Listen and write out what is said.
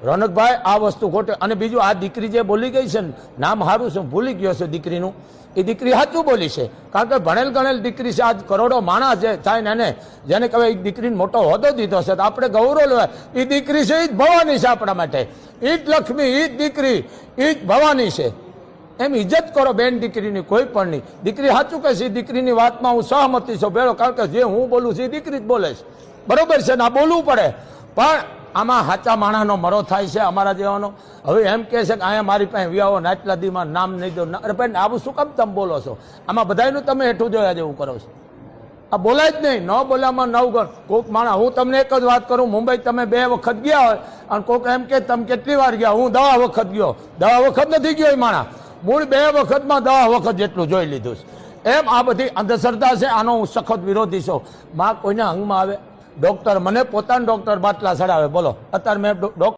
રોનકભાઈ આ વસ્તુ ખોટે. અને બીજું આ દીકરી જે બોલી ગઈ છે ને, નામ સારું છે, ભૂલી ગયો છે દીકરીનું, એ દીકરી સાચું બોલી છે. કારણ કે ભણેલ ગણેલ દીકરી છે, આજ કરોડો માણસ જે થાય ને એને જેને કહેવાય એ દીકરીને મોટો હોદ્દો દીધો છે, તો આપણે ગૌરવ લેવાય. એ દીકરી છે એ જ ભવાની છે આપણા માટે, એ જ લક્ષ્મી, એ જ દીકરી, એ જ ભવાની છે. એમ ઇજ્જત કરો બેન દીકરીની, કોઈ પણ નહીં. દીકરી સાચું કહે છે, એ દીકરીની વાતમાં હું સહમતી છું ભેળો, કારણ કે જે હું બોલું છું એ દીકરી જ બોલે છે, બરોબર છે ને, આ બોલવું પડે. પણ આમાં સાચા માણસનો મરો થાય છે અમારા જેવાનો. હવે એમ કહે છે કે અહીંયા મારી પાસે વ્યાવો નાટલા દીમાં નામ નહીં દો. અરે ભાઈ આવું શું કામ તમે બોલો છો? આમાં બધાનું તમે હેઠું જોયા જેવું કરો છો. આ બોલાય જ નહીં, ન બોલ્યામાં 9 ગણ. કોઈક માણસ, હું તમને એક જ વાત કરું, મુંબઈ તમે 2 વખત ગયા હોય અને કોઈક એમ કે તમે કેટલી વાર ગયા, હું 10 વખત ગયો. 10 વખત નથી ગયો એ માણસ, મૂળ 2 વખતમાં 10 વખત જેટલું જોઈ લીધું છે. એમ આ બધી અંધશ્રદ્ધા છે, આનો હું સખત વિરોધી છું. માં કોઈના અંગમાં આવે, ડોક્ટર મને પોતાના ડોક્ટર બાટલા ચડાવે, બોલો અત્યારે મેં ડોક્ટર